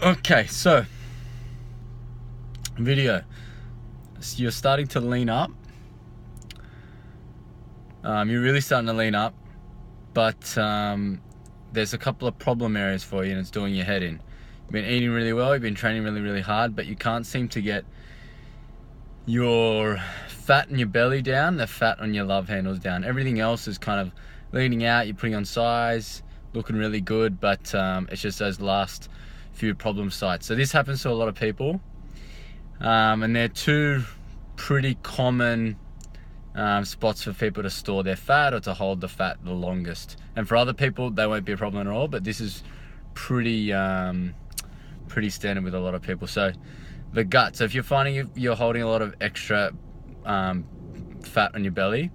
Okay, so video. So you're starting to lean up. You're really starting to lean up, but there's a couple of problem areas for you, and it's doing your head in. You've been eating really well, you've been training really, really hard, but you can't seem to get your fat in your belly down, the fat on your love handles down. Everything else is kind of leaning out, you're putting on size, looking really good, but it's just those last few problem sites. So this happens to a lot of people, and they're two pretty common spots for people to store their fat or to hold the fat the longest. And for other people, they won't be a problem at all, but this is pretty standard with a lot of people. So the gut. So if you're finding you're holding a lot of extra fat on your belly,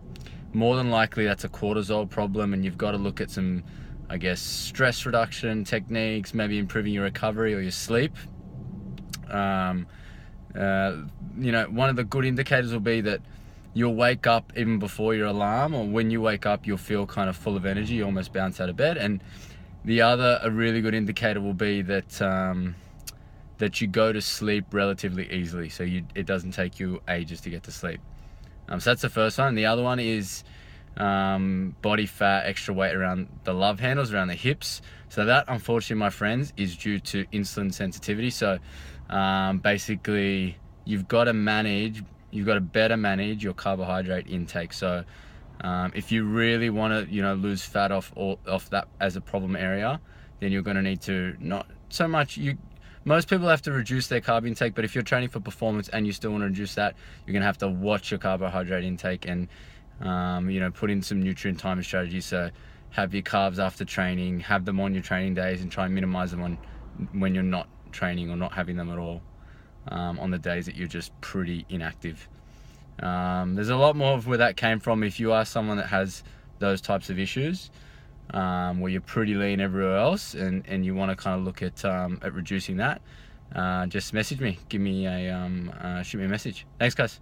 more than likely that's a cortisol problem, and you've got to look at some, I guess, stress reduction techniques, maybe improving your recovery or your sleep. One of the good indicators will be that you'll wake up even before your alarm, or when you wake up you'll feel kind of full of energy, you almost bounce out of bed. And the other, a really good indicator will be that that you go to sleep relatively easily, so it doesn't take you ages to get to sleep. So that's the first one. The other one is body fat, extra weight around the love handles, around the hips. So that, unfortunately, my friends, is due to insulin sensitivity. So basically you've got to better manage your carbohydrate intake. So if you really want to lose fat off that as a problem area, then you're going to need to, not so much, most people have to reduce their carb intake, but if you're training for performance and you still want to reduce that, you're going to have to watch your carbohydrate intake and put in some nutrient timing strategies. So have your carbs after training, have them on your training days, and try and minimize them when you're not training or not having them at all on the days that you're just pretty inactive. There's a lot more of where that came from. If you are someone that has those types of issues, where you're pretty lean everywhere else, and you want to kind of look at reducing that, just message me, shoot me a message. Thanks, guys.